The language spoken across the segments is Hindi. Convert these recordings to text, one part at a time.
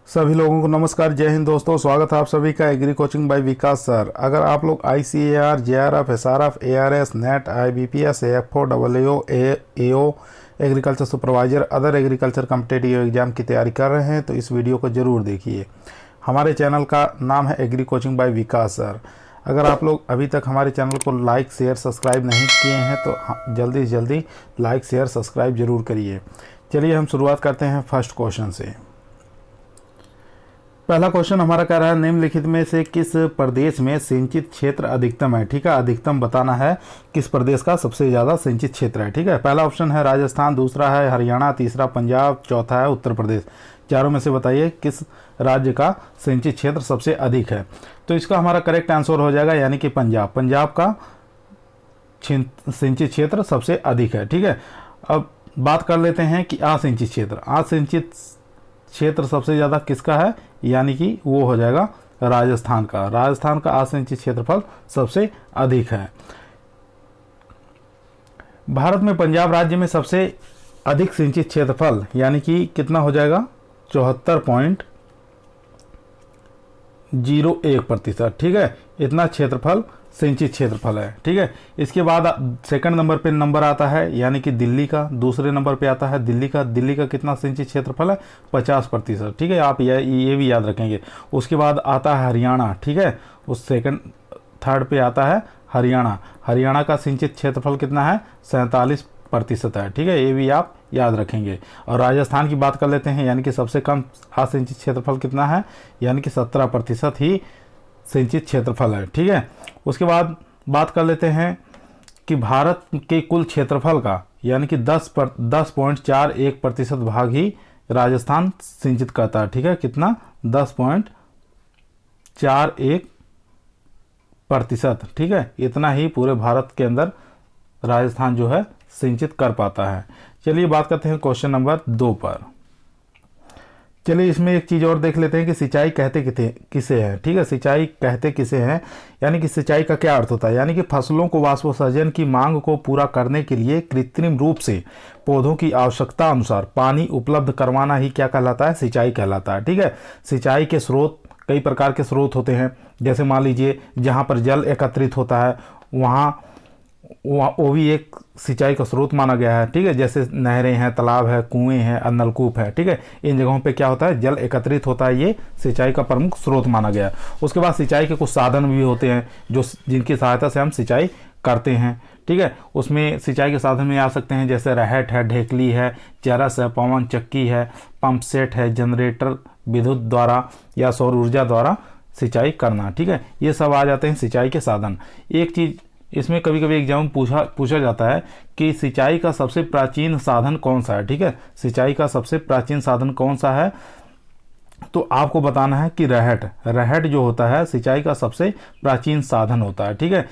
सभी लोगों को नमस्कार, जय हिंद दोस्तों। स्वागत है आप सभी का एग्री कोचिंग बाय विकास सर। अगर आप लोग ICAR, JRF, SRF, ARS, net, IBPS, AF4, AAO, AO, agriculture supervisor, other agriculture competitive exam की तैयारी कर रहे हैं तो इस वीडियो को ज़रूर देखिए। हमारे चैनल का नाम है एग्री कोचिंग बाय विकास सर। अगर आप लोग अभी तक हमारे चैनल को लाइक, शेयर, सब्सक्राइब नहीं किए हैं तो जल्दी से जल्दी लाइक, शेयर, सब्सक्राइब जरूर करिए। चलिए हम शुरुआत करते हैं फर्स्ट क्वेश्चन से। पहला क्वेश्चन हमारा कह रहा है निम्नलिखित में से किस प्रदेश में सिंचित क्षेत्र अधिकतम है। ठीक है, अधिकतम बताना है किस प्रदेश का सबसे ज़्यादा सिंचित क्षेत्र है। ठीक है, पहला ऑप्शन है राजस्थान, दूसरा है हरियाणा, तीसरा पंजाब, चौथा है उत्तर प्रदेश। चारों में से बताइए किस राज्य का सिंचित क्षेत्र सबसे अधिक है। तो इसका हमारा करेक्ट आंसर हो जाएगा यानी कि पंजाब। पंजाब का सिंचित क्षेत्र सबसे अधिक है। ठीक है, अब बात कर लेते हैं कि असिंचित क्षेत्र। असिंचित क्षेत्र सबसे ज़्यादा किसका है, यानी कि वो हो जाएगा राजस्थान का। राजस्थान का असिंचित क्षेत्रफल सबसे अधिक है। भारत में पंजाब राज्य में सबसे अधिक सिंचित क्षेत्रफल यानी कि कितना हो जाएगा 74.01%। ठीक है, इतना क्षेत्रफल सिंचित क्षेत्रफल है। ठीक है, इसके बाद सेकंड नंबर पे नंबर आता है यानी कि दिल्ली का। दूसरे नंबर पे आता है दिल्ली का। दिल्ली का कितना सिंचित क्षेत्रफल है 50%। ठीक है, आप ये भी याद रखेंगे। उसके बाद आता है हरियाणा। ठीक है, उस थर्ड पे आता है हरियाणा। हरियाणा का सिंचित क्षेत्रफल कितना है 47% है। ठीक है, ये भी आप याद रखेंगे। और राजस्थान की बात कर लेते हैं यानी कि सबसे कम असिंचित क्षेत्रफल कितना है, यानी कि 17% ही सिंचित क्षेत्रफल है। ठीक है, उसके बाद बात कर लेते हैं कि भारत के कुल क्षेत्रफल का यानी कि 10.41% भाग ही राजस्थान सिंचित करता है। ठीक है, कितना 10.41%। ठीक है, इतना ही पूरे भारत के अंदर राजस्थान जो है सिंचित कर पाता है। चलिए बात करते हैं क्वेश्चन नंबर 2 पर। चलिए इसमें एक चीज़ और देख लेते हैं कि सिंचाई कहते किसे हैं। ठीक है, सिंचाई कहते किसे हैं यानी कि सिंचाई का क्या अर्थ होता है, यानी कि फसलों को वाष्पोत्सर्जन की मांग को पूरा करने के लिए कृत्रिम रूप से पौधों की आवश्यकता अनुसार पानी उपलब्ध करवाना ही क्या कहलाता है, सिंचाई कहलाता है। ठीक है, सिंचाई के स्रोत कई प्रकार के स्रोत होते हैं। जैसे मान लीजिए जहाँ पर जल एकत्रित होता है वहाँ वो भी एक सिंचाई का स्रोत माना गया है। ठीक है, जैसे नहरें हैं, तालाब है, कुएं हैं और नलकूप है। ठीक है, इन जगहों पे क्या होता है, जल एकत्रित होता है, ये सिंचाई का प्रमुख स्रोत माना गया है। उसके बाद सिंचाई के कुछ साधन भी होते हैं जिनकी सहायता से हम सिंचाई करते हैं। ठीक है, उसमें सिंचाई के साधन में आ सकते हैं जैसे रहट है, ढेकली है, चरस है, पवन चक्की है, पंप सेट है, जनरेटर, विद्युत द्वारा या सौर ऊर्जा द्वारा सिंचाई करना। ठीक है, ये सब आ जाते हैं सिंचाई के साधन। एक चीज़ इसमें कभी कभी एग्जाम में पूछा जाता है कि सिंचाई का सबसे प्राचीन साधन कौन सा है। ठीक है, सिंचाई का सबसे प्राचीन साधन कौन सा है, तो आपको बताना है कि रहट जो होता है सिंचाई का सबसे प्राचीन साधन होता है। ठीक है,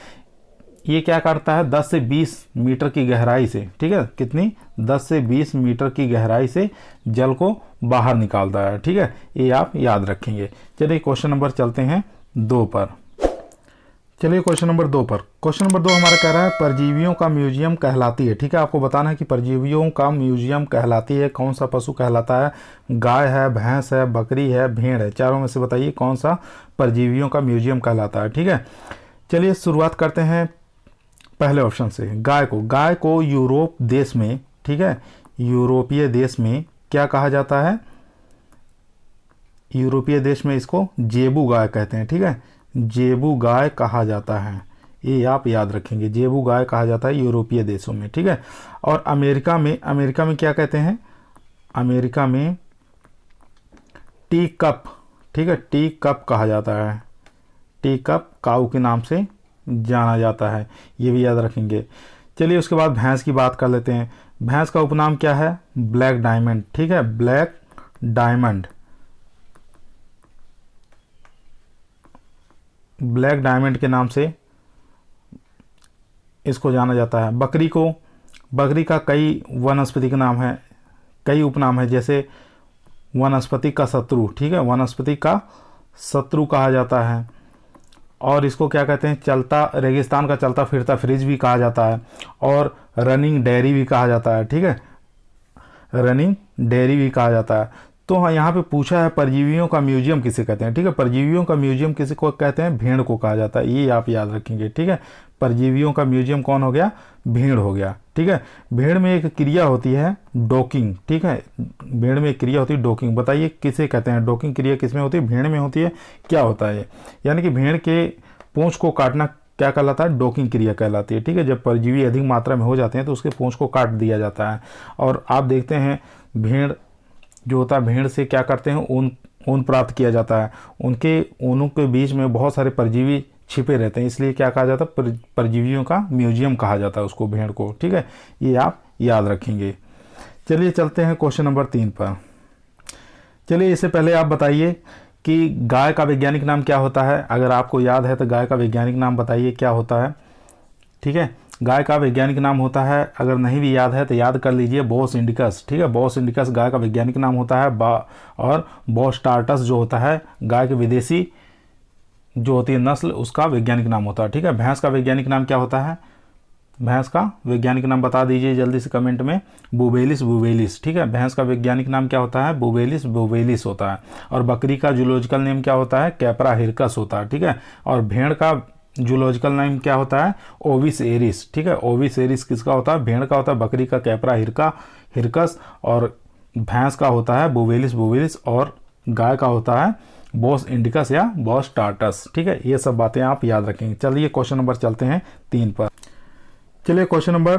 ये क्या करता है 10 से 20 मीटर की गहराई से। ठीक है, कितनी 10 से 20 मीटर की गहराई से जल को बाहर निकालता है। ठीक है, ये आप याद रखेंगे। चलिए क्वेश्चन नंबर चलते हैं 2 पर। चलिए क्वेश्चन नंबर 2 पर। क्वेश्चन नंबर 2 हमारा कह रहा है परजीवियों का म्यूजियम कहलाती है। ठीक है, आपको बताना है कि परजीवियों का म्यूजियम कहलाती है कौन सा पशु कहलाता है, गाय है, भैंस है, बकरी है, भेड़ है। चारों में से बताइए कौन सा परजीवियों का म्यूजियम कहलाता है। ठीक है, चलिए शुरुआत करते हैं पहले ऑप्शन से, गाय को यूरोप देश में, ठीक है, यूरोपीय देश में क्या कहा जाता है, यूरोपीय देश में इसको जेबू गाय कहते हैं। ठीक है, जेबू गाय कहा जाता है, ये आप याद रखेंगे, जेबू गाय कहा जाता है यूरोपीय देशों में। ठीक है, और अमेरिका में क्या कहते हैं, अमेरिका में टी कप। ठीक है, टी कप कहा जाता है, टी कप काऊ के नाम से जाना जाता है, ये भी याद रखेंगे। चलिए उसके बाद भैंस की बात कर लेते हैं। भैंस का उपनाम क्या है, ब्लैक डायमंड। ठीक है, ब्लैक डायमंड, ब्लैक डायमंड के नाम से इसको जाना जाता है। बकरी का कई वनस्पति का नाम है, कई उपनाम है, जैसे वनस्पति का शत्रु। ठीक है, वनस्पति का शत्रु कहा जाता है। और इसको क्या कहते हैं, रेगिस्तान का चलता फिरता फ्रिज भी कहा जाता है, और रनिंग डेयरी भी कहा जाता है। ठीक है, रनिंग डेयरी भी कहा जाता है। तो हाँ, यहाँ पे पूछा है परजीवियों का म्यूजियम किसे कहते हैं। ठीक है, परजीवियों का म्यूजियम किसे को कहते हैं, भेड़ को कहा जाता है, ये आप याद रखेंगे। ठीक है, परजीवियों का म्यूजियम कौन हो गया, भेड़ हो गया। ठीक है, भेड़ में एक क्रिया होती है डॉकिंग। ठीक है, भेड़ में एक क्रिया होती है डॉकिंग, बताइए किसे कहते हैं, डॉकिंग क्रिया किसमें होती है, भेड़ में होती है, क्या होता है, यानी कि भेड़ के पूंछ को काटना क्या कहलाता है, डॉकिंग क्रिया कहलाती है। ठीक है, जब परजीवी अधिक मात्रा में हो जाते हैं तो उसके पूंछ को काट दिया जाता है। और आप देखते हैं भेड़ जो होता है, भेड़ से क्या करते हैं, ऊन प्राप्त किया जाता है, उनके ऊनों के बीच में बहुत सारे परजीवी छिपे रहते हैं, इसलिए क्या कहा जाता है, परजीवियों का म्यूजियम कहा जाता है उसको, भेड़ को। ठीक है, ये आप याद रखेंगे। चलिए चलते हैं क्वेश्चन नंबर 3 पर। चलिए इससे पहले आप बताइए कि गाय का वैज्ञानिक नाम क्या होता है। अगर आपको याद है तो गाय का वैज्ञानिक नाम बताइए क्या होता है। ठीक है, गाय का वैज्ञानिक नाम होता है, अगर नहीं भी याद है तो याद कर लीजिए, बॉस इंडिकस। ठीक है, बॉस इंडिकस गाय का वैज्ञानिक नाम होता है। और बॉस टार्टस जो होता है गाय के विदेशी जो होती है नस्ल, उसका वैज्ञानिक नाम होता है। ठीक है, भैंस का वैज्ञानिक नाम क्या होता है, भैंस का वैज्ञानिक नाम बता दीजिए जल्दी से कमेंट में, बुवेलिस बुवेलिस। ठीक है, भैंस का वैज्ञानिक नाम क्या होता है, बुवेलिस बुवेलिस होता है। और बकरी का जूलॉजिकल नेम क्या होता है, कैपरा हिरकस होता है। ठीक है, और भेड़ का जूलॉजिकल नेम क्या होता है, ओविस एरिस। ठीक है, ओविस एरिस किसका होता है, भेड़ का होता है, बकरी का कैपरा हिरकस, और भैंस का होता है बुवेलिस बुवेलिस, और गाय का होता है बॉस इंडिकस या बॉस टार्टस। ठीक है, ये सब बातें आप याद रखेंगे। चलिए क्वेश्चन नंबर चलते हैं 3 पर। चलिए क्वेश्चन नंबर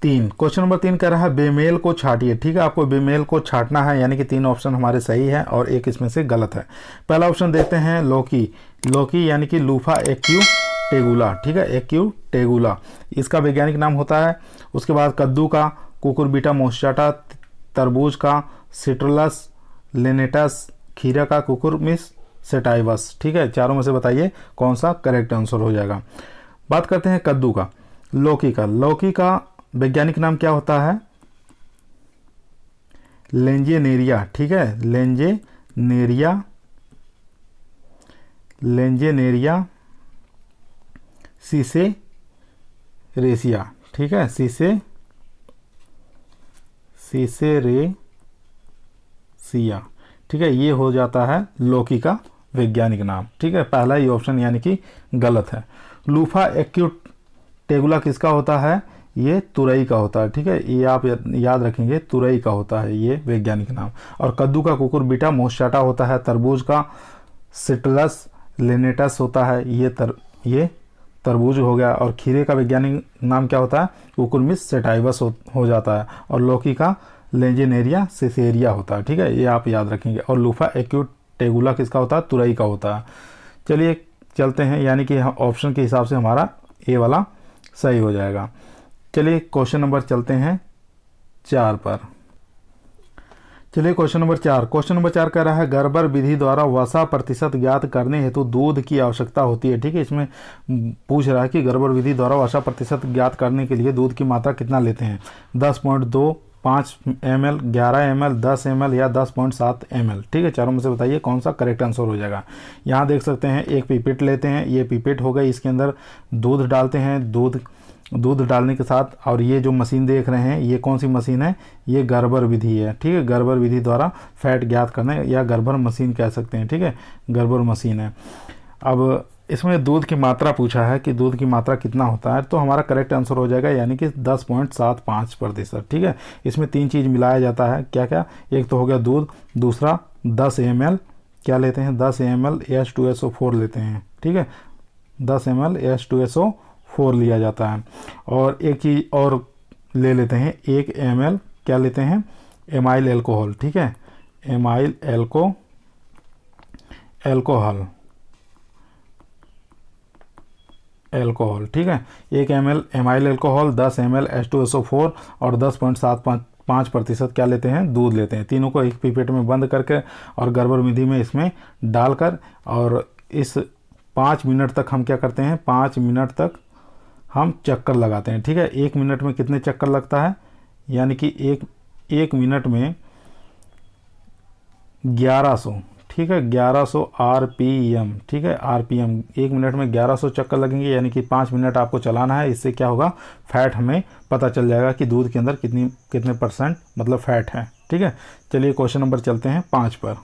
3 कह रहा है बेमेल को छाटिए। ठीक है, आपको बेमेल को छाटना है, यानी कि 3 ऑप्शन हमारे सही है और एक इसमें से गलत है। पहला ऑप्शन देखते हैं लौकी। लौकी यानी कि लूफा एक्यू टेगुला। ठीक है, एक्यू टेगुला इसका वैज्ञानिक नाम होता है। उसके बाद कद्दू का कुकुरबिटा मोस्टाटा, तरबूज का सिट्रुलस लेनेटस, खीरा का कुकुरमिस सेटाइवस। ठीक है, चारों में से बताइए कौन सा करेक्ट आंसर हो जाएगा। बात करते हैं कद्दू का, लौकी का। लौकी का वैज्ञानिक नाम क्या होता है, लेंजेनेरिया। ठीक है, लेंजेनेरिया सीसेरेसिया। ठीक है, सीसेरेसिया। ठीक है, ये हो जाता है लौकी का वैज्ञानिक नाम। ठीक है, पहला ही ऑप्शन यानी कि गलत है। लूफा एक्यूट टेगुला किसका होता है, ये तुरई का होता है। ठीक है, ये आप याद रखेंगे, तुरई का होता है ये वैज्ञानिक नाम। और कद्दू का कुकुरबिटा मोस्टाटा होता है, तरबूज का सिट्रुलस लेनेटस होता है, ये तरबूज हो गया। और खीरे का वैज्ञानिक नाम क्या होता है, कुकुरमिस सेटाइवस हो जाता है। और लौकी का लेंजेनेरिया सिसेरिया होता है। ठीक है, ये आप याद रखेंगे। और लूफा एक्यूट टेगुला किसका होता है, तुरई का होता है। चलिए चलते हैं, यानी कि ऑप्शन के हिसाब से हमारा ए वाला सही हो जाएगा। चलिए क्वेश्चन नंबर चलते हैं 4 पर। चलिए क्वेश्चन नंबर 4 कह रहा है गर्बर विधि द्वारा वसा प्रतिशत ज्ञात करने हेतु दूध की आवश्यकता होती है। ठीक है, इसमें पूछ रहा है कि गर्बर विधि द्वारा वसा प्रतिशत ज्ञात करने के लिए दूध की मात्रा कितना लेते हैं, 10.2, 5 ml, 11 ml, 10 ml या 10.7 ml। ठीक है, चारों में से बताइए कौन सा करेक्ट आंसर हो जाएगा। यहाँ देख सकते हैं एक पिपेट लेते हैं, ये पिपेट हो गई, इसके अंदर दूध डालते हैं, दूध डालने के साथ, और ये जो मशीन देख रहे हैं ये कौन सी मशीन है, ये गर्बर विधि है। ठीक है, गर्बर विधि द्वारा फैट ज्ञात करना या गर्बर मशीन कह सकते हैं। ठीक है, गर्बर मशीन है। अब इसमें दूध की मात्रा पूछा है कि दूध की मात्रा कितना होता है, तो हमारा करेक्ट आंसर हो जाएगा यानी कि 10.75%। ठीक है, इसमें 3 चीज़ मिलाया जाता है, क्या क्या, एक तो हो गया दूध, दूसरा 10 ml क्या लेते हैं, 10 ml H2SO4 लेते हैं। ठीक है, 10 ml H2SO4 लिया जाता है। और एक चीज़ और ले लेते हैं, 1 ml क्या लेते हैं, एमाइल एल्कोहल। ठीक है, एमाइल एल्कोहल। ठीक है, 1 ml amyl alcohol, 10 ml H2SO4 और 10.75% क्या लेते हैं, दूध लेते हैं। तीनों को एक पिपेट में बंद करके और गर्बर विधि में इसमें डालकर, और इस 5 मिनट तक हम क्या करते हैं, 5 मिनट तक हम चक्कर लगाते हैं। ठीक है, 1 मिनट में कितने चक्कर लगता है, यानी कि एक मिनट में 1100। ठीक है, 1100 RPM। ठीक है, RPM, 1 मिनट में 1100 चक्कर लगेंगे, यानी कि 5 मिनट आपको चलाना है। इससे क्या होगा, फैट हमें पता चल जाएगा कि दूध के अंदर कितने % मतलब फैट है। ठीक है। चलिए क्वेश्चन नंबर चलते हैं 5 पर।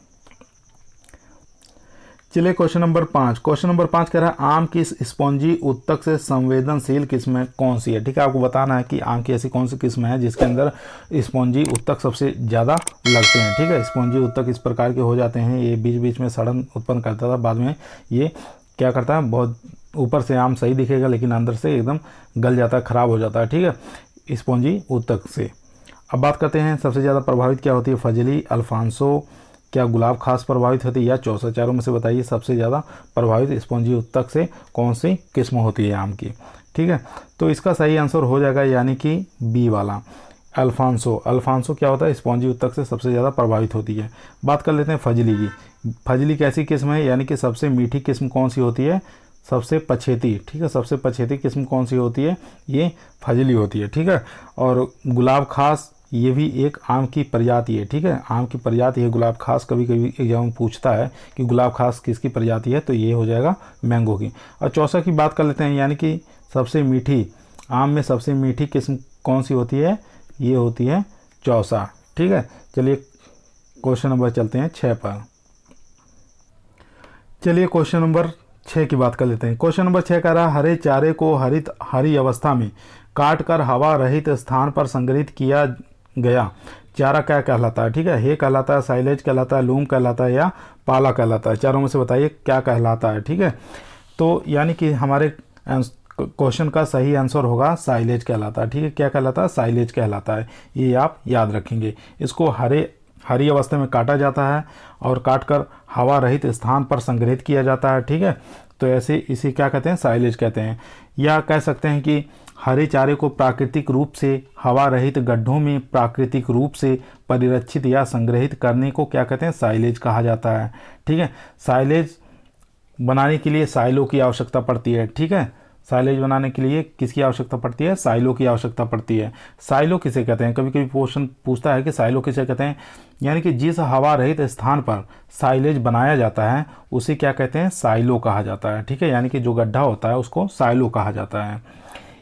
चलिए क्वेश्चन नंबर 5। क्वेश्चन नंबर 5 कह रहा है आम की स्पॉन्जी उत्तक से संवेदनशील किस्म कौन सी है। ठीक है, आपको बताना है कि आम की ऐसी कौन सी किस्म है जिसके अंदर स्पॉन्जी उत्तक सबसे ज़्यादा लगते हैं। ठीक है, स्पॉन्जी उत्तक इस प्रकार के हो जाते हैं, ये बीच बीच में सड़न उत्पन्न करता था, बाद में ये क्या करता है, बहुत ऊपर से आम सही दिखेगा लेकिन अंदर से एकदम गल जाता है, ख़राब हो जाता है। ठीक है, स्पॉन्जी उत्तक से। अब बात करते हैं सबसे ज़्यादा प्रभावित क्या होती है, फजली, अल्फांसो, क्या गुलाब खास प्रभावित होती है या चौसा। चारों में से बताइए सबसे ज़्यादा प्रभावित स्पॉन्जी उत्तक से कौन सी किस्म होती है आम की। ठीक है, तो इसका सही आंसर हो जाएगा यानी कि बी वाला, अल्फांसो। अल्फांसो क्या होता है, स्पॉन्जी उत्तक से सबसे ज़्यादा प्रभावित होती है। बात कर लेते हैं फजली की। फजली कैसी किस्म है, यानी कि सबसे मीठी किस्म कौन सी होती है, सबसे पछेती। ठीक है, सबसे पछेती किस्म कौन सी होती है, ये फजली होती है। ठीक है, और गुलाब खास ये भी एक आम की प्रजाति है। ठीक है, आम की प्रजाति है गुलाब खास। कभी कभी एग्जाम में पूछता है कि गुलाब खास किसकी प्रजाति है, तो ये हो जाएगा मैंगो की। और चौसा की बात कर लेते हैं, यानी कि सबसे मीठी, आम में सबसे मीठी किस्म कौन सी होती है, ये होती है चौसा। ठीक है, चलिए क्वेश्चन नंबर चलते हैं 6 पर। चलिए क्वेश्चन नंबर 6 की बात कर लेते हैं। क्वेश्चन नंबर 6 कह रहा है हरे चारे को हरी अवस्था में काट कर हवा रहित स्थान पर संग्रहित किया गया चारा क्या कहलाता है। ठीक है, हे कहलाता है, साइलेज कहलाता है, लूम कहलाता है या पाला कहलाता है। चारों में से बताइए क्या कहलाता है। ठीक है, तो यानी कि हमारे क्वेश्चन का सही आंसर होगा साइलेज कहलाता है। ठीक है, क्या कहलाता है, साइलेज कहलाता है, ये आप याद रखेंगे। इसको हरी अवस्था में काटा जाता है और काटकर हवा रहित स्थान पर संग्रहित किया जाता है। ठीक है, तो ऐसे इसे क्या कहते हैं, साइलेज कहते हैं। या कह सकते हैं कि हरे चारे को प्राकृतिक रूप से हवा रहित गड्ढों में प्राकृतिक रूप से परिरक्षित या संग्रहित करने को क्या कहते हैं, साइलेज कहा जाता है। ठीक है, साइलेज बनाने के लिए साइलो की आवश्यकता पड़ती है। ठीक है, साइलेज बनाने के लिए किसकी आवश्यकता पड़ती है, साइलो की आवश्यकता पड़ती है। साइलो किसे कहते हैं, कभी कभी क्वेश्चन पूछता है कि साइलो किसे कहते हैं, यानी कि जिस हवा रहित स्थान पर साइलेज बनाया जाता है उसे क्या कहते हैं, साइलो कहा जाता है। ठीक है, यानी कि जो गड्ढा होता है उसको साइलो कहा जाता है।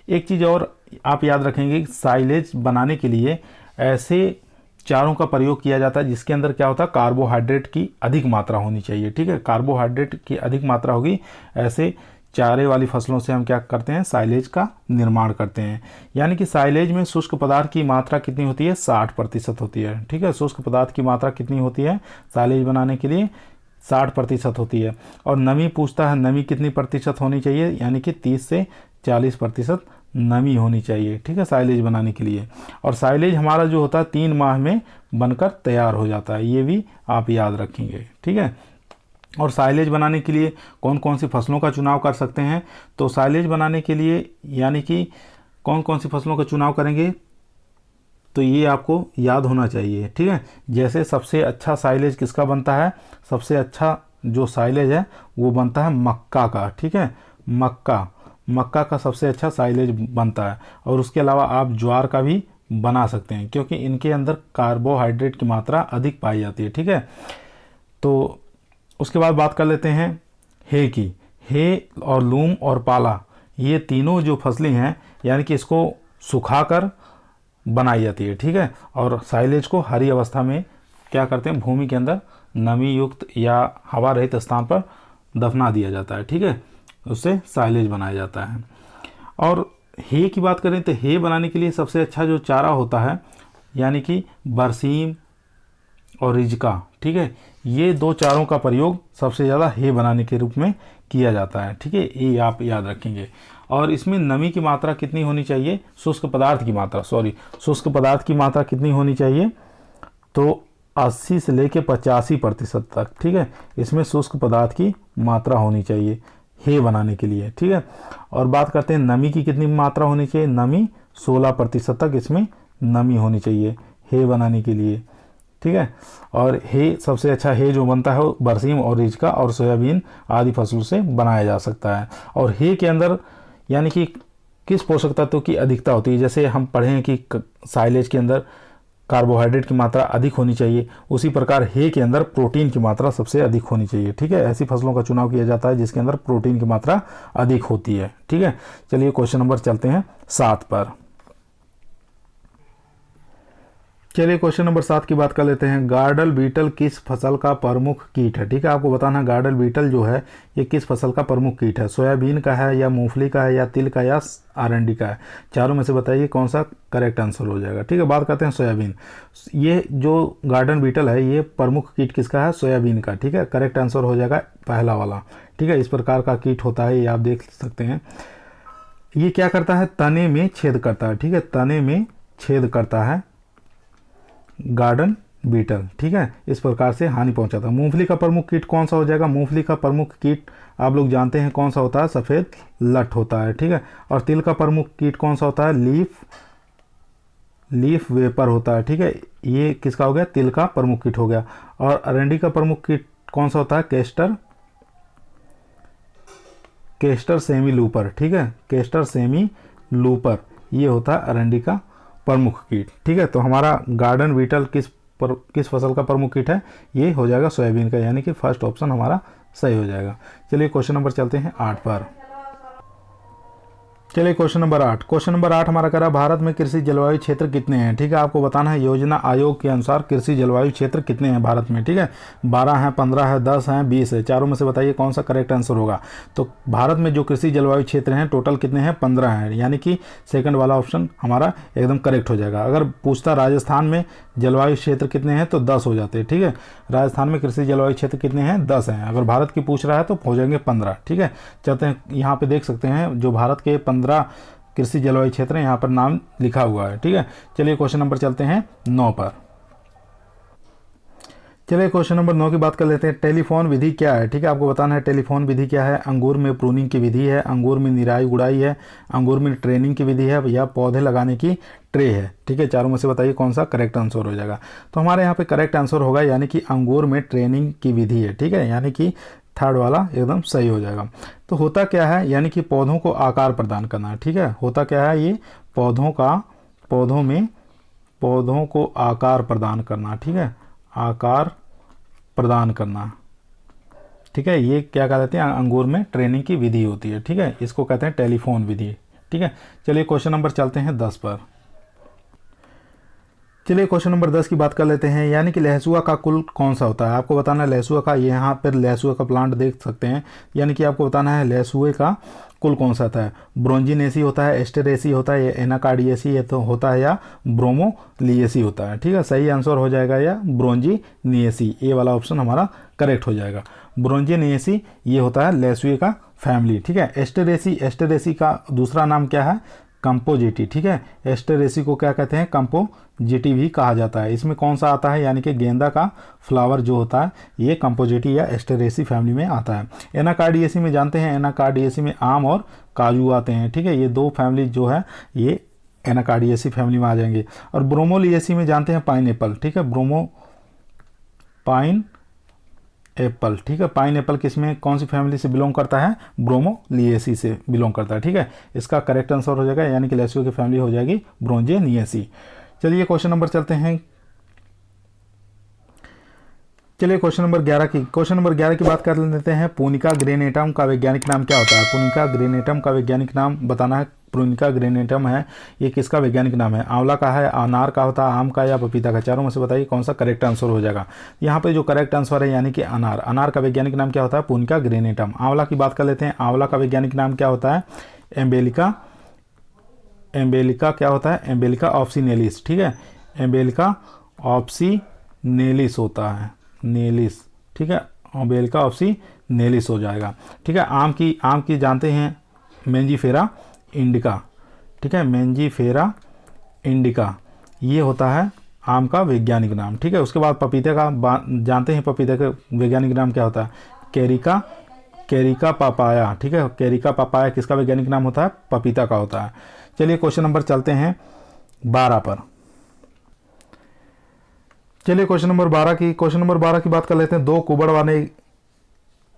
एक चीज़ और आप याद रखेंगे, साइलेज बनाने के लिए ऐसे चारों का प्रयोग किया जाता है जिसके अंदर क्या होता है, कार्बोहाइड्रेट की अधिक मात्रा होनी चाहिए। ठीक है, कार्बोहाइड्रेट की अधिक मात्रा होगी, ऐसे चारे वाली फसलों से हम क्या करते हैं, साइलेज का निर्माण करते हैं। यानी कि साइलेज में शुष्क पदार्थ की मात्रा कितनी होती है, 60% होती है। ठीक है, शुष्क पदार्थ की मात्रा कितनी होती है साइलेज बनाने के लिए, 60% होती है। और नमी पूछता है, नमी कितनी प्रतिशत होनी चाहिए, यानी कि 30 से 40% नमी होनी चाहिए। ठीक है, साइलेज बनाने के लिए। और साइलेज हमारा जो होता है 3 माह में बनकर तैयार हो जाता है, ये भी आप याद रखेंगे। ठीक है, और साइलेज बनाने के लिए कौन कौन सी फसलों का चुनाव कर सकते हैं, तो साइलेज बनाने के लिए यानी कि कौन कौन सी फसलों का चुनाव करेंगे, तो ये आपको याद होना चाहिए। ठीक है, जैसे सबसे अच्छा साइलेज किसका बनता है, सबसे अच्छा जो साइलेज है वो बनता है मक्का का। ठीक है, मक्का का सबसे अच्छा साइलेज बनता है। और उसके अलावा आप ज्वार का भी बना सकते हैं क्योंकि इनके अंदर कार्बोहाइड्रेट की मात्रा अधिक पाई जाती है। ठीक है, तो उसके बाद बात कर लेते हैं हे की। हे और लूम और पाला, ये तीनों जो फसलें हैं यानी कि इसको सुखाकर बनाई जाती है। ठीक है, और साइलेज को हरी अवस्था में क्या करते हैं, भूमि के अंदर नमी युक्त या हवा रहित स्थान पर दफना दिया जाता है। ठीक है, उससे साइलेज बनाया जाता है। और हे की बात करें तो हे बनाने के लिए सबसे अच्छा जो चारा होता है यानी कि बरसीम और रिजका। ठीक है, ये 2 चारों का प्रयोग सबसे ज़्यादा हे बनाने के रूप में किया जाता है। ठीक है, ये आप याद रखेंगे। और इसमें नमी की मात्रा कितनी होनी चाहिए, शुष्क पदार्थ की मात्रा कितनी होनी चाहिए, तो 80 से लेकर 85% तक। ठीक है, इसमें शुष्क पदार्थ की मात्रा होनी चाहिए हे बनाने के लिए। ठीक है, और बात करते हैं नमी की कितनी मात्रा होनी चाहिए, नमी 16% तक इसमें नमी होनी चाहिए हे बनाने के लिए। ठीक है, और हे सबसे अच्छा हे जो बनता है वो बरसीम और रिजका और सोयाबीन आदि फसलों से बनाया जा सकता है। और हे के अंदर यानी कि किस पोषक तत्व की अधिकता होती है, जैसे हम पढ़े हैं कि साइलेज के अंदर कार्बोहाइड्रेट की मात्रा अधिक होनी चाहिए, उसी प्रकार हे के अंदर प्रोटीन की मात्रा सबसे अधिक होनी चाहिए। ठीक है, ऐसी फसलों का चुनाव किया जाता है जिसके अंदर प्रोटीन की मात्रा अधिक होती है। ठीक है, चलिए क्वेश्चन नंबर चलते हैं 7 पर। चलिए क्वेश्चन नंबर 7 की बात कर लेते हैं। गार्डल बीटल किस फसल का प्रमुख कीट है? ठीक है, आपको बताना है गार्डल बीटल जो है ये किस फसल का प्रमुख कीट है। सोयाबीन का है या मूंगफली का है या तिल का या अरंडी का है? चारों में से बताइए कौन सा करेक्ट आंसर हो जाएगा। ठीक है, बात करते हैं सोयाबीन। ये जो गार्डन बीटल है ये प्रमुख कीट किसका है? सोयाबीन का। ठीक है, करेक्ट आंसर हो जाएगा पहला वाला। ठीक है, इस प्रकार का कीट होता है, ये आप देख सकते हैं। ये क्या करता है? तने में छेद करता है। ठीक है, तने में छेद करता है गार्डन बीटल। ठीक है, इस प्रकार से हानि पहुंचाता है। मूंगफली का प्रमुख कीट कौन सा हो जाएगा? मूंगफली का प्रमुख कीट आप लोग जानते हैं कौन सा होता है? सफ़ेद लट होता है। ठीक है, और तिल का प्रमुख कीट कौन सा होता है? लीफ वेपर होता है। ठीक है, ये किसका हो गया? तिल का प्रमुख कीट हो गया। और अरंडी का प्रमुख कीट कौन सा होता है? Castor semi looper. ठीक है, केस्टर सेमी लूपर ये होता है अरंडी का प्रमुख कीट। ठीक है, तो हमारा गार्डन बीटल किस फसल का प्रमुख कीट है? ये हो जाएगा सोयाबीन का, यानी कि फर्स्ट ऑप्शन हमारा सही हो जाएगा। चलिए क्वेश्चन नंबर चलते हैं 8 पर। चलिए क्वेश्चन नंबर 8। क्वेश्चन नंबर 8 हमारा कह रहा है भारत में कृषि जलवायु क्षेत्र कितने हैं? ठीक है, आपको बताना है योजना आयोग के अनुसार कृषि जलवायु क्षेत्र कितने हैं भारत में। ठीक है, 12 हैं, 15 है, 10 हैं, 20 है। चारों में से बताइए कौन सा करेक्ट आंसर होगा। तो भारत में जो कृषि जलवायु क्षेत्र हैं टोटल कितने हैं? 15 हैं, यानी कि सेकंड वाला ऑप्शन हमारा एकदम करेक्ट हो जाएगा। अगर पूछता राजस्थान में जलवायु क्षेत्र कितने हैं तो 10 हो जाते। ठीक है, राजस्थान में कृषि जलवायु क्षेत्र कितने हैं? 10 हैं। अगर भारत की पूछ रहा है तो हो जाएंगे 15। ठीक है, चलते हैं, यहाँ पे देख सकते हैं जो भारत के 15 कृषि जलवायु क्षेत्र यहाँ पर नाम लिखा हुआ है। ठीक है, चलिए क्वेश्चन नंबर चलते हैं 9 पर। चलिए क्वेश्चन नंबर 9 की बात कर लेते हैं। टेलीफोन विधि क्या है? ठीक है, आपको बताना है टेलीफोन विधि क्या है। अंगूर में प्रूनिंग की विधि है, अंगूर में निराई गुड़ाई है, अंगूर में ट्रेनिंग की विधि है या पौधे लगाने की ट्रे है। ठीक है, चारों में से बताइए कौन सा करेक्ट आंसर हो जाएगा। तो हमारे यहाँ पे करेक्ट आंसर होगा यानी कि अंगूर में ट्रेनिंग की विधि है। ठीक है, यानी कि थर्ड वाला एकदम सही हो जाएगा। तो होता क्या है? यानी कि पौधों को आकार प्रदान करना। ठीक है, होता क्या है? ये पौधों को आकार प्रदान करना। ठीक है, आकार प्रदान करना। ठीक है, ये क्या कहते हैं? अंगूर में ट्रेनिंग की विधि होती है। ठीक है, इसको कहते हैं टेलीफोन विधि। ठीक है, चलिए क्वेश्चन नंबर चलते हैं 10 पर। चलिए क्वेश्चन नंबर 10 की बात कर लेते हैं। यानी कि लहसुआ का कुल कौन सा होता है? आपको बताना है लहसुआ का, यहाँ पर लहसुआ का प्लांट देख सकते हैं। यानी कि आपको बताना है लहसुए का कुल कौन सा होता है? ब्रोंजिनेसी होता है, एस्टेरेसी होता है, या एनाकार्डियेसी ये तो होता है, या ब्रोमोलियेसी होता है। ठीक है, सही आंसर हो जाएगा या ब्रोंजिनियेसी, ये वाला ऑप्शन हमारा करेक्ट हो जाएगा। ब्रोंजिनियेसी ये होता है लहसुए का फैमिली। ठीक है, एस्टेरेसी का दूसरा नाम क्या है? कंपोजिटी। ठीक है, एस्टेरेसी को क्या कहते हैं? कंपोजिटी भी कहा जाता है। इसमें कौन सा आता है? यानी कि गेंदा का फ्लावर जो होता है ये कंपोजिटी या एस्टेरेसी फैमिली में आता है। एनाकार्डियेसी में जानते हैं, एनाकार्डियेसी में आम और काजू आते हैं। ठीक है, ये दो फैमिली जो है ये एनाकार्डियेसी फैमिली में आ जाएंगे। और ब्रोमोलियेसी में जानते हैं पाइन एप्पल। ठीक है, पाइन एप्पल। ठीक है, पाइन एप्पल किस में कौन सी फैमिली से बिलोंग करता है? ब्रोमोलियेसी से बिलोंग करता है। ठीक है, इसका करेक्ट आंसर हो जाएगा यानी कि लहसुए की फैमिली हो जाएगी ब्रोंजिनियेसी। चलिए क्वेश्चन नंबर चलते हैं। चलिए क्वेश्चन नंबर 11 की बात कर लेते हैं। पुनिका ग्रेनेटम का वैज्ञानिक नाम क्या होता है? पुनिका ग्रेनेटम का वैज्ञानिक नाम बताना है। पुनिका ग्रेनेटम है ये किसका वैज्ञानिक नाम है? आंवला का है, अनार का होता है, आम का या पपीता का? चारों में से बताइए कौन सा करेक्ट आंसर हो जाएगा। यहाँ पे जो करेक्ट आंसर है यानी कि अनार का वैज्ञानिक नाम क्या होता है? पुनिका ग्रेनेटम। आंवला की बात कर लेते हैं। आंवला का वैज्ञानिक नाम क्या होता है? एम्बेलिका क्या होता है? एम्बेलिका ऑप्सिनेलिस। ठीक है, एम्बेलिका ऑप्सिनेलिस होता है, नेलिस। ठीक है, एम्बेलिका ऑप्सिनेलिस हो जाएगा। ठीक है, आम की जानते हैं मेंजीफेरा इंडिका। ठीक है, मेंजीफेरा इंडिका ये होता है आम का वैज्ञानिक नाम। ठीक है, उसके बाद पपीते का जानते हैं, पपीते का वैज्ञानिक नाम क्या होता है? Carica papaya. ठीक है, कैरिका पापाया किसका वैज्ञानिक नाम होता है? पपीता का होता है। चलिए क्वेश्चन नंबर चलते हैं 12 पर। चलिए क्वेश्चन नंबर 12 की बात कर लेते हैं। 2 कुबड़ वाले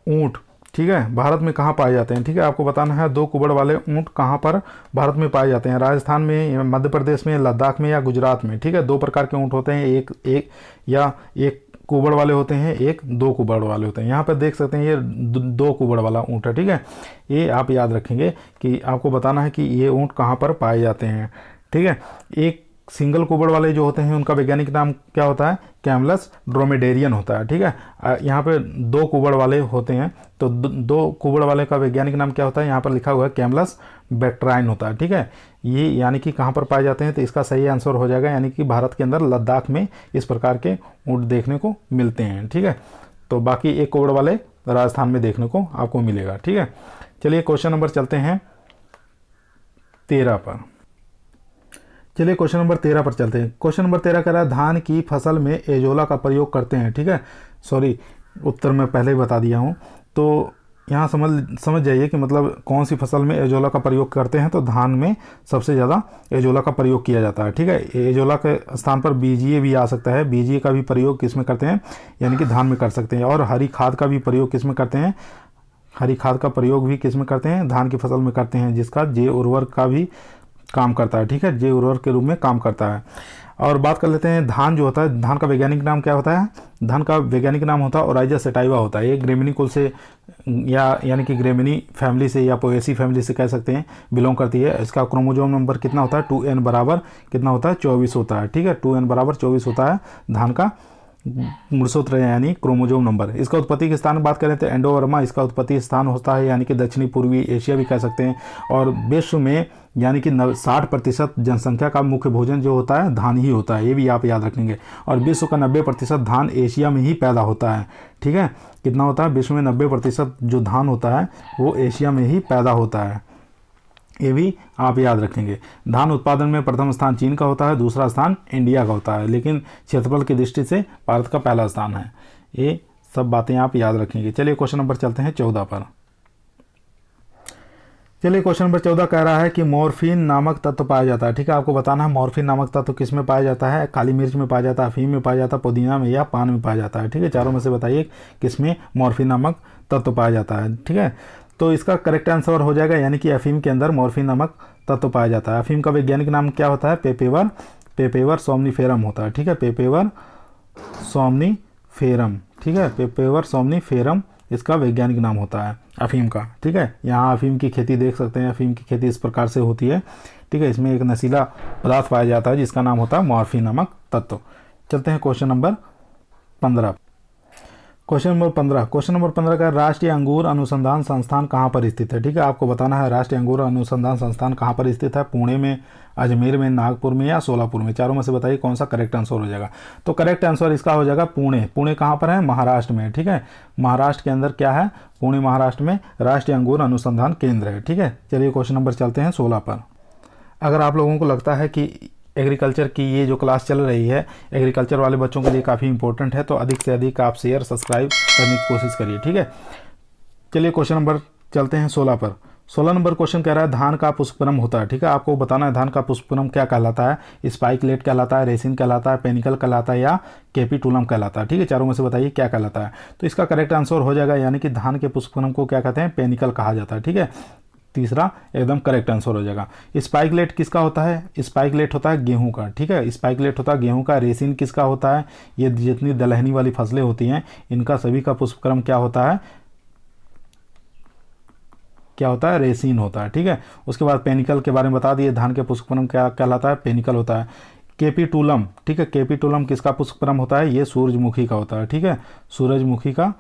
ऊंट ठीक है भारत में कहाँ पाए जाते हैं? ठीक है, आपको बताना है 2 कुबड़ वाले ऊंट कहाँ पर भारत में पाए जाते हैं? राजस्थान में, मध्य प्रदेश में, लद्दाख में या गुजरात में? ठीक है, 2 प्रकार के ऊंट होते हैं, एक कुबड़ वाले होते हैं, एक 2 कुबड़ वाले होते हैं। यहाँ पर देख सकते हैं ये 2 कुबड़ वाला ऊंट है। ठीक है, ये आप याद रखेंगे कि आपको बताना है कि ये ऊंट कहाँ पर पाए जाते हैं। ठीक है, एक सिंगल कुबड़ वाले जो होते हैं उनका वैज्ञानिक नाम क्या होता है? कैमलस ड्रोमेडेरियन होता है। ठीक है, यहाँ पे 2 कुबड़ वाले होते हैं, तो 2 कुबड़ वाले का वैज्ञानिक नाम क्या होता है? यहाँ पर लिखा हुआ है कैमलस बैक्ट्राइन होता है। ठीक है, ये यानी कि कहाँ पर पाए जाते हैं? तो इसका सही आंसर हो जाएगा यानी कि भारत के अंदर लद्दाख में इस प्रकार के ऊँट देखने को मिलते हैं। ठीक है, तो बाकी 1 कुबड़ वाले राजस्थान में देखने को आपको मिलेगा। ठीक है, चलिए क्वेश्चन नंबर चलते हैं 13 पर। चलिए क्वेश्चन नंबर 13 पर चलते हैं। क्वेश्चन नंबर 13 कह रहा है धान की फसल में एजोला का प्रयोग करते हैं। ठीक है, सॉरी उत्तर मैं पहले ही बता दिया हूँ, तो यहाँ समझ जाइए कि मतलब कौन सी फसल में एजोला का प्रयोग करते हैं। तो धान में सबसे ज़्यादा एजोला का प्रयोग किया जाता है। ठीक है, एजोला के स्थान पर बीजीए भी आ सकता है। बीजीए का भी प्रयोग किस में करते हैं? यानी कि धान में कर सकते हैं। और हरी खाद का भी प्रयोग किस में करते हैं? हरी खाद का प्रयोग भी किस में करते हैं? धान की फसल में करते हैं, जिसका जैव उर्वरक का भी काम करता है। ठीक है, जैव उर्वरक के रूप में काम करता है। और बात कर लेते हैं धान जो होता है, धान का वैज्ञानिक नाम क्या होता है? धान का वैज्ञानिक नाम होता है ओराइजा सेटाइवा होता है। ये ग्रेमिनी कुल से यानी कि ग्रेमिनी फैमिली से या पोएसी फैमिली से कह सकते हैं बिलोंग करती है। इसका क्रोमोजोम नंबर कितना होता है? 2n बराबर कितना होता है? 24 होता है। ठीक है, 2n बराबर 24 होता है धान का गुणसूत्र यानी क्रोमोजोम नंबर। इसका उत्पत्ति के स्थान की बात करें तो एंडोवर्मा इसका उत्पत्ति स्थान होता है, यानी कि दक्षिणी पूर्वी एशिया भी कह सकते हैं। और विश्व में यानी कि 60% जनसंख्या का मुख्य भोजन जो होता है धान ही होता है, ये भी आप याद रखेंगे। और विश्व का 90% धान एशिया में ही पैदा होता है। ठीक है, कितना होता है? विश्व में 90% जो धान होता है वो एशिया में ही पैदा होता है, ये भी आप याद रखेंगे। धान उत्पादन में प्रथम स्थान चीन का होता है, दूसरा स्थान इंडिया का होता है, लेकिन क्षेत्रफल की दृष्टि से भारत का पहला स्थान है। ये सब बातें आप याद रखेंगे। चलिए क्वेश्चन नंबर चलते हैं 14 पर। चलिए क्वेश्चन नंबर 14 कह रहा है कि मॉर्फिन नामक तत्व पाया जाता है। ठीक है, आपको बताना है मॉर्फिन नामक तत्व किस में पाया जाता है? काली मिर्च में पाया जाता है, अफीम में पाया जाता है, पुदीना में या पान में पाया जाता है। ठीक है, चारों में से बताइए किस में मॉर्फिन नामक तत्व पाया जाता है। ठीक है, तो इसका करेक्ट आंसर हो जाएगा यानी कि अफीम के अंदर मॉर्फिन नामक तत्व पाया जाता है। अफीम का वैज्ञानिक नाम क्या होता है? पेपेवर सोमनीफेरम होता है। ठीक है, पेपेवर सोमनीफेरम। ठीक है, पेपेवर सोमनीफेरम इसका वैज्ञानिक नाम होता है अफीम का। ठीक है, यहाँ अफीम की खेती देख सकते हैं। अफीम की खेती इस प्रकार से होती है। ठीक है, इसमें एक नशीला पदार्थ पाया जाता है जिसका नाम होता है मॉर्फिन नामक तत्व। चलते हैं क्वेश्चन नंबर 15। क्वेश्चन नंबर 15 का राष्ट्रीय अंगूर अनुसंधान संस्थान कहाँ पर स्थित है? ठीक है, आपको बताना है राष्ट्रीय अंगूर अनुसंधान संस्थान कहाँ पर स्थित है? पुणे में, अजमेर में, नागपुर में या सोलापुर में? चारों में से बताइए कौन सा करेक्ट आंसर हो जाएगा। तो करेक्ट आंसर इसका हो जाएगा पुणे। पुणे कहाँ पर है? महाराष्ट्र में। ठीक है, महाराष्ट्र के अंदर क्या है? पुणे महाराष्ट्र में राष्ट्रीय अंगूर अनुसंधान केंद्र है। ठीक है, चलिए क्वेश्चन नंबर चलते हैं 16 पर। अगर आप लोगों को लगता है कि एग्रीकल्चर की ये जो क्लास चल रही है एग्रीकल्चर वाले बच्चों के लिए काफ़ी इंपॉर्टेंट है, तो अधिक से अधिक आप शेयर सब्सक्राइब करने की कोशिश करिए। ठीक है, चलिए क्वेश्चन नंबर चलते हैं 16 पर। 16 नंबर क्वेश्चन कह रहा है धान का पुष्पक्रम होता है। ठीक है, आपको बताना है धान का पुष्पक्रम क्या कहलाता है? स्पाइकलेट कहलाता है, रेसिन कहलाता है, पेनिकल कहलाता है या कैपिटुलम कहलाता है? ठीक है, चारों में से बताइए क्या कहलाता है। तो इसका करेक्ट आंसर हो जाएगा यानी कि धान के पुष्पक्रम को क्या कहते हैं? पेनिकल कहा जाता है। ठीक है, तीसरा एकदम करेक्ट आंसर हो जाएगा। स्पाइकलेट किसका होता है? स्पाइकलेट होता है गेहूं का। ठीक है, स्पाइकलेट होता है गेहूं का। रेसिन किसका होता है? ये जितनी दलहनी वाली फसलें होती हैं इनका सभी का पुष्पक्रम क्या होता है? क्या होता है? रेसिन होता है। ठीक है, उसके बाद पेनिकल के बारे में बता दिए, धान के पुष्पक्रम क्या कहलाता है? पेनिकल होता है। कैपिटुलम, ठीक है, कैपिटुलम किसका पुष्पक्रम होता है? ये सूरजमुखी का होता है। ठीक है, सूरजमुखी का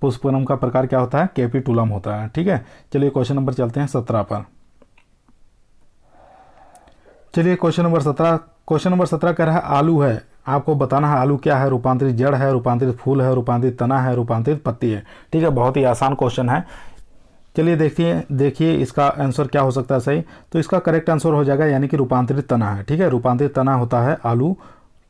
पुष्पक्रम का प्रकार क्या होता है? कैपिटुलम होता है। ठीक है, चलिए क्वेश्चन नंबर चलते हैं 17 पर। चलिए क्वेश्चन नंबर 17 कह रहा है आलू है। आपको बताना है आलू क्या है? रूपांतरित जड़ है, रूपांतरित फूल है, रूपांतरित तना है, रूपांतरित पत्ती है। ठीक है, बहुत ही आसान क्वेश्चन है। चलिए देखिए इसका आंसर क्या हो सकता है सही। तो इसका करेक्ट आंसर हो जाएगा यानी कि रूपांतरित तना है। ठीक है, रूपांतरित तना होता है आलू।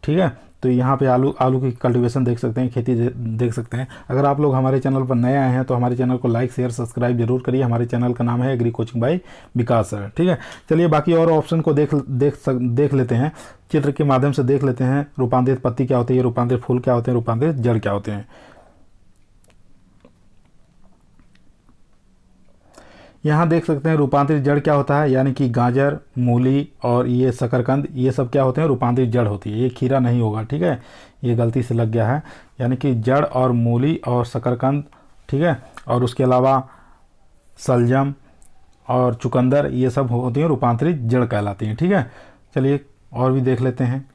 ठीक है, तो यहाँ पे आलू की कल्टीवेशन देख सकते हैं, खेती देख सकते हैं। अगर आप लोग हमारे चैनल पर नए आए हैं तो हमारे चैनल को लाइक शेयर सब्सक्राइब जरूर करिए। हमारे चैनल का नाम है एग्री कोचिंग बाय विकास सर। ठीक है, चलिए बाकी और ऑप्शन को देख लेते हैं, चित्र के माध्यम से देख लेते हैं। रूपांतरित पत्ती क्या होती है? रूपांतरित फूल क्या होते हैं? रूपांतरित जड़ क्या होते हैं? यहाँ देख सकते हैं रूपांतरित जड़ क्या होता है, यानी कि गाजर, मूली और ये शकरकंद, ये सब क्या होते हैं? रूपांतरित जड़ होती है। ये खीरा नहीं होगा। ठीक है, ये गलती से लग गया है। यानी कि जड़ और मूली और शकरकंद, ठीक है, और उसके अलावा सलजम और चुकंदर, ये सब होती हैं रूपांतरित जड़ कहलाती हैं। ठीक है, चलिए और भी देख लेते हैं।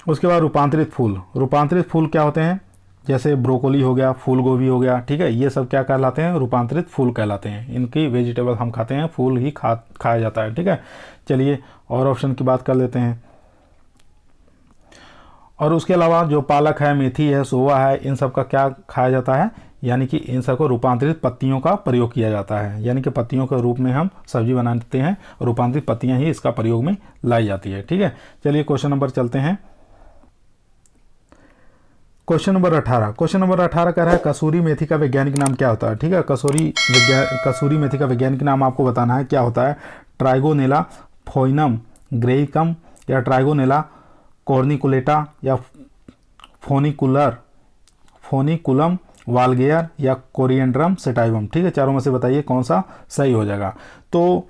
उसके बाद रूपांतरित फूल। रूपांतरित फूल क्या होते हैं? जैसे ब्रोकोली हो गया, फूल गोभी हो गया, ठीक है, ये सब क्या कहलाते हैं? रूपांतरित फूल कहलाते हैं। इनकी वेजिटेबल हम खाते हैं, फूल ही खाया जाता है, ठीक है। चलिए और ऑप्शन की बात कर लेते हैं। और उसके अलावा जो पालक है, मेथी है, सोवा है, इन सब का क्या खाया जाता है? यानी कि इन सबको रूपांतरित पत्तियों का प्रयोग किया जाता है, यानी कि पत्तियों के रूप में हम सब्जी बनाते हैं, रूपांतरित पत्तियां ही इसका प्रयोग में लाई जाती है, ठीक है। चलिए क्वेश्चन नंबर चलते हैं। Question number 18। क्वेश्चन नंबर 18 कह रहा है कसूरी मेथी का वैज्ञानिक नाम क्या होता है? ठीक है, कसूरी मेथी का वैज्ञानिक नाम आपको बताना है, क्या होता है? ट्राइगोनेला फोइनम ग्रेइकम, या ट्राइगोनेला कॉर्निकुलेटा, या फोनिकुलम वालगेयर, या कोरिएंड्रम सेटाइवम। ठीक है, चारों में से बताइए कौन सा सही हो जाएगा। तो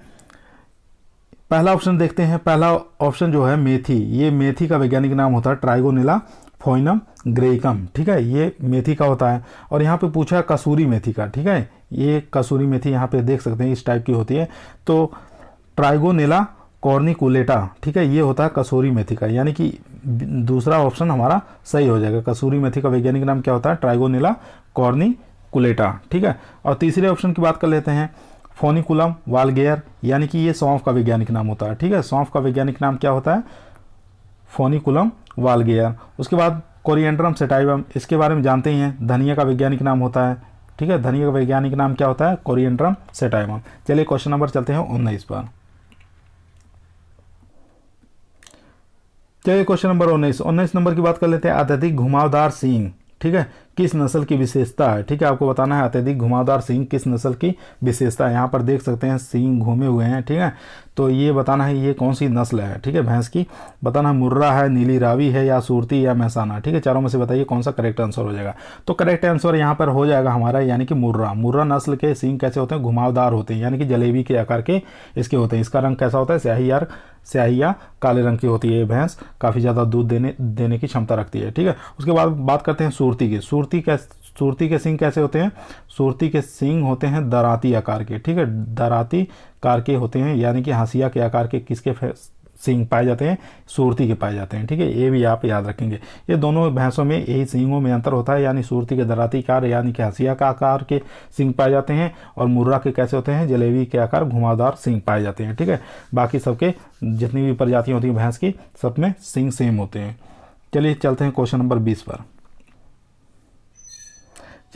पहला ऑप्शन देखते हैं। पहला ऑप्शन जो है मेथी, ये मेथी का वैज्ञानिक नाम होता है ट्राइगोनेला फोइनम ग्रेइकम, ठीक है, ये मेथी का होता है। और यहाँ पे पूछा कसूरी मेथी का, ठीक है, ये कसूरी मेथी यहाँ पे देख सकते हैं इस टाइप की होती है। तो ट्राइगोनेला कॉर्निकुलेटा, ठीक है, ये होता है कसूरी मेथी का, यानी कि दूसरा ऑप्शन हमारा सही हो जाएगा। कसूरी मेथी का वैज्ञानिक नाम क्या होता है? ट्राइगोनेला कॉर्निकुलेटा, ठीक है। और तीसरे ऑप्शन की बात कर लेते हैं, फोनिकुलम वालगेयर, यानी कि ये सौंफ का वैज्ञानिक नाम होता है, ठीक है। सौंफ का वैज्ञानिक नाम क्या होता है? फोनिकुलम वालगेयर। उसके बाद कोरिएंड्रम सेटाइवम, इसके बारे में जानते ही हैं, धनिया का वैज्ञानिक नाम होता है, ठीक है, धनिया का वैज्ञानिक नाम क्या होता है? Coriandrum sativum. चलिए क्वेश्चन नंबर चलते हैं 19 पर। चलिए क्वेश्चन नंबर 19 नंबर की बात कर लेते हैं। अत्यधिक घुमावदार सींग, ठीक है, किस नस्ल की विशेषता है? ठीक है, आपको बताना है अत्यधिक घुमावदार सींग किस नस्ल की विशेषता है। यहाँ पर देख सकते हैं सींग घूमे हुए हैं, ठीक है, तो ये बताना है ये कौन सी नस्ल है, ठीक है, भैंस की। बताना है मुर्रा है, नीली रावी है, या सूरती, या महसाना, ठीक है, चारों में से बताइए कौन सा करेक्ट आंसर हो जाएगा। तो करेक्ट आंसर यहाँ पर हो जाएगा हमारा, यानी कि मुर्रा। मुर्रा नस्ल के सींग कैसे होते हैं? घुमावदार होते हैं, यानी कि जलेबी के आकार के इसके होते हैं। इसका रंग कैसा होता है? स्याही या काले रंग की होती है। ये भैंस काफ़ी ज़्यादा दूध देने की क्षमता रखती है, ठीक है। उसके बाद बात करते हैं सूरती की। सूरती के सींग कैसे होते हैं? सूरती के सींग होते हैं दराती आकार के, ठीक है, दराती आकार के होते हैं, यानी कि हंसिया के आकार के किसके सींग पाए जाते हैं? सूरती के पाए जाते हैं, ठीक है, ये भी आप याद रखेंगे। ये दोनों भैंसों में यही सींगों में अंतर होता है, यानी सूरती के दराती आकार यानी कि हंसिया का आकार के सींग पाए जाते हैं, और मुर्रा के कैसे होते हैं? जलेबी के आकार घुमावदार सींग पाए जाते हैं, ठीक है। बाकी सबके जितनी भी प्रजातियाँ होती हैं भैंस की, सब में सींग सेम होते हैं। चलिए चलते हैं क्वेश्चन नंबर 20 पर।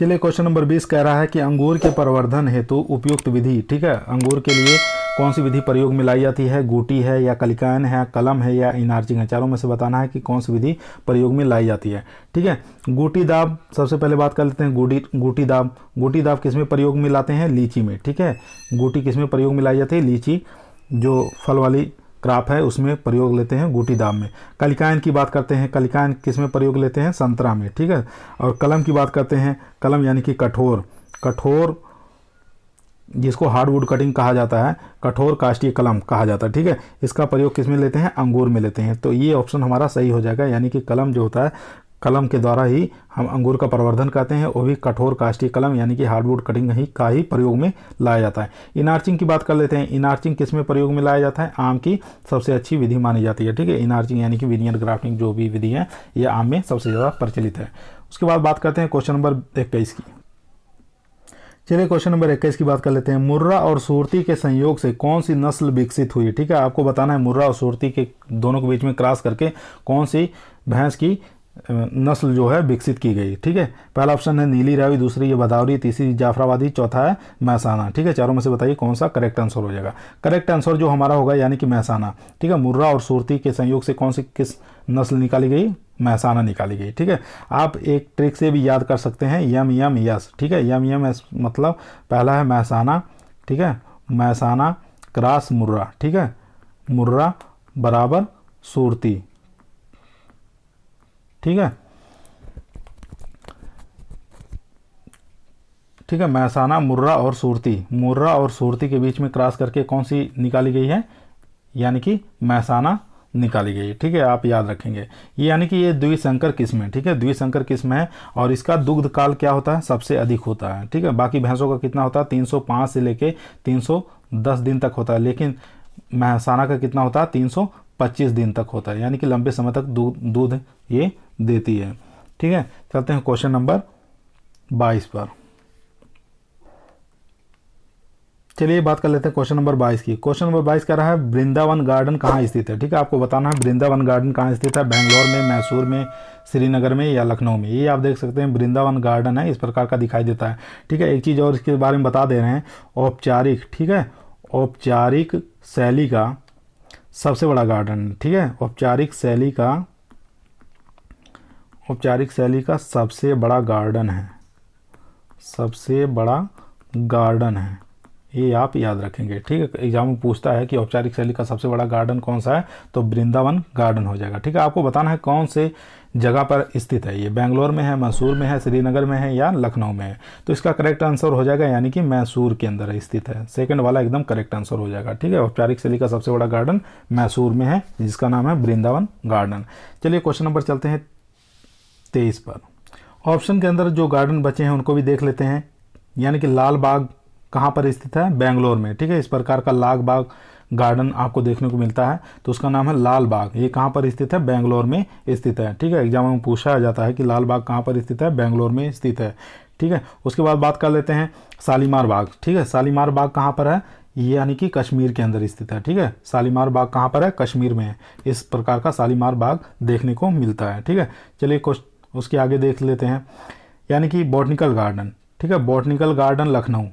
चलिए क्वेश्चन नंबर 20 कह रहा है कि अंगूर के प्रवर्धन हेतु उपयुक्त विधि, ठीक है, अंगूर के लिए कौन सी विधि प्रयोग में लाई जाती है? गूटी है, या कलिकायन है, कलम है, या इनार्चिंग है। चारों में से बताना है कि कौन सी विधि प्रयोग में लाई जाती है, ठीक है। गूटी दाब, सबसे पहले बात कर लेते हैं गूटी दाब किस में प्रयोग में लाते हैं? लीची में, ठीक है, गूटी किस में प्रयोग में लाई जाती है? लीची जो फल वाली क्रॉप है उसमें प्रयोग लेते हैं गूटी दाब में। कलिकायन की बात करते हैं, कलिकायन किस में प्रयोग लेते हैं? संतरा में, ठीक है। और कलम की बात करते हैं, कलम यानी कि कठोर जिसको हार्डवुड कटिंग कहा जाता है, कठोर काष्ठीय कलम कहा जाता है, ठीक है, इसका प्रयोग किस में लेते हैं? अंगूर में लेते हैं। तो ये ऑप्शन हमारा सही हो जाएगा, यानी कि कलम जो होता है, कलम के द्वारा ही हम अंगूर का प्रवर्धन करते हैं, वो भी कठोर काष्ठीय कलम यानी कि हार्डवुड कटिंग का ही प्रयोग में लाया जाता है। इनार्चिंग की बात कर लेते हैं। इनार्चिंग किस में प्रयोग में लाया जाता है? आम की सबसे अच्छी विधि मानी जाती है, ठीक है, इनार्चिंग यानी कि विनियर ग्राफ्टिंग जो भी विधि है ये आम में सबसे ज़्यादा प्रचलित है। उसके बाद बात करते हैं क्वेश्चन नंबर 21 की। चलिए क्वेश्चन नंबर 21 की बात कर लेते हैं। मुर्रा और सूरती के संयोग से कौन सी नस्ल विकसित हुई? ठीक है, आपको बताना है मुर्रा और सूरती के दोनों के बीच में क्रॉस करके कौन सी भैंस की नस्ल जो है विकसित की गई, ठीक है। पहला ऑप्शन है नीली रावी, दूसरी ये भदावरी, तीसरी जाफराबादी, चौथा है महसाना, ठीक है। चारों में से बताइए कौन सा करेक्ट आंसर हो जाएगा। करेक्ट आंसर जो हमारा होगा यानी कि महसाना, ठीक है। मुर्रा और सूरती के संयोग से कौन सी किस नस्ल निकाली गई? महसाना निकाली गई, ठीक है। आप एक ट्रिक से भी याद कर सकते हैं, यम यम यस, ठीक है, यम यम यस मतलब पहला है महसाना, ठीक है, महसाना क्रॉस मुर्रा, ठीक है, मुर्रा बराबर सूरती, ठीक है, ठीक है, महसाना मुर्रा और सूरती के बीच में क्रॉस करके कौन सी निकाली गई है? यानी कि महसाना निकाली गई, ठीक है, आप याद रखेंगे। ये यानी कि ये द्विसंकर किस्म है, ठीक है, द्विसंकर किस्म है और इसका दुग्ध काल क्या होता है? सबसे अधिक होता है, ठीक है। बाकी भैंसों का कितना होता है? 305 से लेके 310 दिन तक होता है, लेकिन महसाना का कितना होता है, 325 दिन तक होता है, यानी कि लंबे समय तक दूध ये देती है। ठीक है, चलते हैं क्वेश्चन नंबर 22 पर। चलिए बात कर लेते हैं क्वेश्चन नंबर 22 की। क्वेश्चन नंबर 22 कह रहा है वृंदावन गार्डन कहाँ स्थित है। ठीक है, आपको बताना है वृंदावन गार्डन कहाँ स्थित है, बेंगलोर में, मैसूर में, श्रीनगर में या लखनऊ में। ये आप देख सकते हैं वृंदावन गार्डन है, इस प्रकार का दिखाई देता है। ठीक है, एक चीज़ और इसके बारे में बता दे रहे हैं, औपचारिक, ठीक है, औपचारिक शैली का सबसे बड़ा गार्डन। ठीक है, औपचारिक शैली का सबसे बड़ा गार्डन है, सबसे बड़ा गार्डन है, ये आप याद रखेंगे। ठीक है, एग्जाम में पूछता है कि औपचारिक शैली का सबसे बड़ा गार्डन कौन सा है, तो वृंदावन गार्डन हो जाएगा। ठीक है, आपको बताना है कौन से जगह पर स्थित है, ये बेंगलोर में है, मैसूर में है, श्रीनगर में है या लखनऊ में है। तो इसका करेक्ट आंसर हो जाएगा यानी कि मैसूर के अंदर स्थित है। सेकंड वाला एकदम करेक्ट आंसर हो जाएगा। ठीक है, औपचारिक शैली का सबसे बड़ा गार्डन मैसूर में है, जिसका नाम है वृंदावन गार्डन। चलिए क्वेश्चन नंबर चलते हैं 23 पर। ऑप्शन के अंदर जो गार्डन बचे हैं उनको भी देख लेते हैं, यानी कि लाल बाग कहाँ पर स्थित है, बेंगलोर में। ठीक है, इस प्रकार का लाल बाग गार्डन आपको देखने को मिलता है, तो उसका नाम है लाल बाग। ये कहाँ पर स्थित है, बेंगलोर में स्थित है। ठीक है, एग्जाम में पूछा जाता है कि लाल बाग कहाँ पर स्थित है, बेंगलोर में स्थित है। ठीक है, उसके बाद बात कर लेते हैं शालीमार बाग। ठीक है, शालीमार बाग कहाँ पर है, ये यानी कि कश्मीर के अंदर स्थित है। ठीक है, शालीमार बाग कहाँ पर है, कश्मीर में है। इस प्रकार का शालीमार बाग देखने को मिलता है। ठीक है, चलिए उसके आगे देख लेते हैं, यानी कि बॉटनिकल गार्डन। ठीक है, बॉटनिकल गार्डन लखनऊ।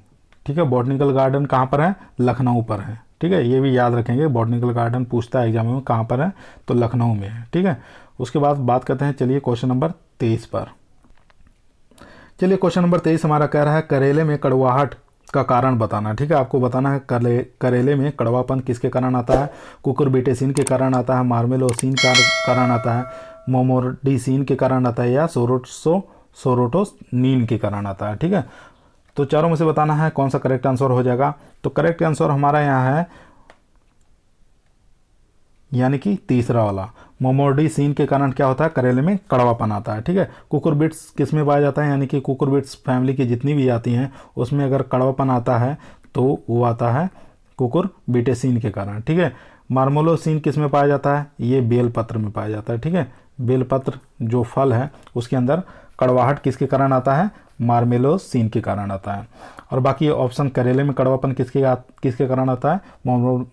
ठीक है, बॉटनिकल गार्डन कहाँ पर है, लखनऊ पर है। ठीक है, ये भी याद रखेंगे, बॉटनिकल गार्डन पूछता है एग्जाम में कहाँ पर है, तो लखनऊ में है। ठीक है, उसके बाद बात करते हैं, चलिए क्वेश्चन नंबर 23 पर। चलिए क्वेश्चन नंबर 23 हमारा कह रहा है करेले में कड़वाहट का कारण बताना। ठीक है, आपको बताना है करेले में कड़वापन किसके कारण आता है, कुकुरबिटेसिन के कारण आता है, मार्मेलोसिन का कारण आता है, मोमोर्डिसिन के कारण आता है या सोरोटोनिन के कारण आता है। ठीक है, तो चारों में से बताना है कौन सा करेक्ट आंसर हो जाएगा। तो करेक्ट आंसर हमारा यहाँ है यानी कि तीसरा वाला, मोमोर्डिसिन के कारण क्या होता है, करेले में कड़वापन आता है। ठीक है, कुकुरबिट्स किस में पाया जाता है, यानी कि कुकुरबिट्स फैमिली की जितनी भी आती हैं उसमें अगर कड़वापन आता है तो वो आता है कुकुरबिटेसिन के कारण। ठीक है, मार्मेलोसिन किस में पाया जाता है, ये बेलपत्र में पाया जाता है। ठीक है, बेलपत्र जो फल है उसके अंदर कड़वाहट किसके कारण आता है, मार्मेलोसिन के कारण आता है। और बाकी ऑप्शन करेले में कड़वापन किसके कारण आता है,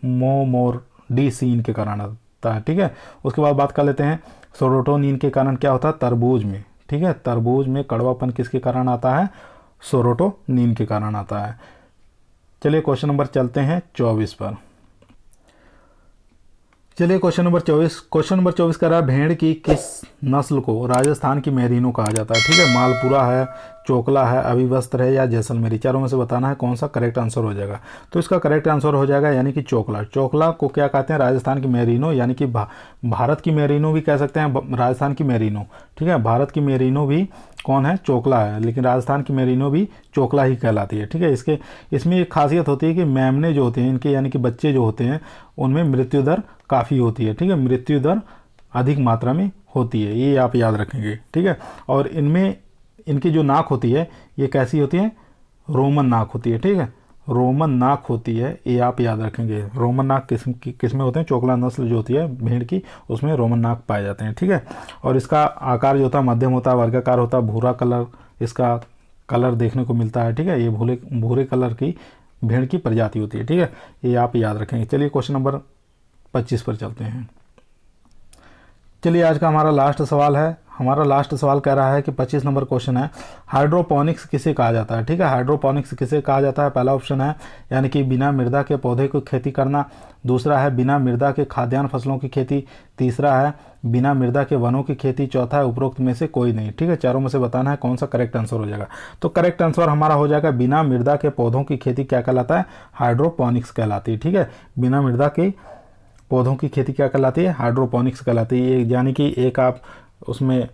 मोमोर्डिसिन के कारण आता है। ठीक है, उसके बाद बात कर लेते हैं सोरोटोनिन के कारण क्या होता है, तरबूज में। ठीक है, तरबूज में कड़वापन किसके कारण आता है, सोरोटोनिन के कारण आता है। चलिए क्वेश्चन नंबर चलते हैं 24 पर। चलिए क्वेश्चन नंबर 24 कर रहा है भेड़ की किस नस्ल को राजस्थान की मेरिनो कहा जाता है। ठीक है, मालपुरा है, चोकला है, अभिवस्त्र है या जैसलमेरी। चारों में से बताना है कौन सा करेक्ट आंसर हो जाएगा। तो इसका करेक्ट आंसर हो जाएगा यानी कि चोकला। चोकला को क्या कहते हैं, राजस्थान की मेरिनो, यानी कि भारत की मेरिनो भी कह सकते हैं, राजस्थान की मेरिनो। ठीक है, भारत की मेरिनो भी कौन है, चोकला है, लेकिन राजस्थान की मेरिनो भी चोकला ही कहलाती है। ठीक है, इसमें एक खासियत होती है कि मेमने जो होते हैं इनके, यानी कि बच्चे जो होते हैं उनमें मृत्यु दर काफ़ी होती है। ठीक है, मृत्यु दर अधिक मात्रा में होती है, ये आप याद रखेंगे। ठीक है, और इनमें इनकी जो नाक होती है ये कैसी होती है, रोमन नाक होती है। ठीक है, रोमन नाक होती है, ये आप याद रखेंगे। रोमन नाक किस में होते हैं, चोकला नस्ल जो होती है भेड़ की उसमें रोमन नाक पाए जाते हैं। ठीक है, और इसका आकार जो होता है मध्यम होता है, वर्गाकार होता है, भूरा कलर इसका कलर देखने को मिलता है। ठीक है, ये भूरे कलर की भेड़ की प्रजाति होती है। ठीक है, ये आप याद रखेंगे। चलिए क्वेश्चन नंबर 25 पर चलते हैं। चलिए आज का हमारा लास्ट सवाल है। हमारा लास्ट सवाल कह रहा है कि 25 नंबर क्वेश्चन है, हाइड्रोपोनिक्स किसे कहा जाता है। ठीक है, हाइड्रोपोनिक्स किसे कहा जाता है। पहला ऑप्शन है यानी कि बिना मृदा के पौधे को खेती करना, दूसरा है बिना मृदा के खाद्यान्न फसलों की खेती, तीसरा है बिना मृदा के वनों की खेती, चौथा है उपरोक्त में से कोई नहीं। ठीक है, चारों में से बताना है कौन सा करेक्ट आंसर हो जाएगा। तो करेक्ट आंसर हमारा हो जाएगा बिना मृदा के पौधों की खेती क्या कहलाता है, हाइड्रोपोनिक्स कहलाती है। ठीक है, बिना मृदा के पौधों की खेती क्या कहलाती है, हाइड्रोपोनिक्स कहलाती है। यानी कि एक आप उसमें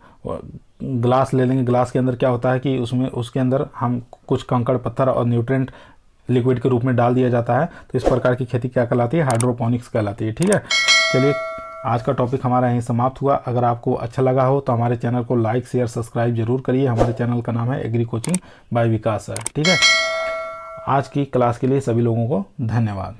ग्लास ले लेंगे, ग्लास के अंदर क्या होता है कि उसके अंदर हम कुछ कंकड़ पत्थर और न्यूट्रेंट लिक्विड के रूप में डाल दिया जाता है, तो इस प्रकार की खेती क्या कहलाती है, हाइड्रोपोनिक्स कहलाती है। ठीक है, चलिए आज का टॉपिक हमारा यहीं समाप्त हुआ। अगर आपको अच्छा लगा हो तो हमारे चैनल को लाइक शेयर सब्सक्राइब जरूर करिए। हमारे चैनल का नाम है एग्री कोचिंग बाय विकास है। ठीक है, आज की क्लास के लिए सभी लोगों को धन्यवाद।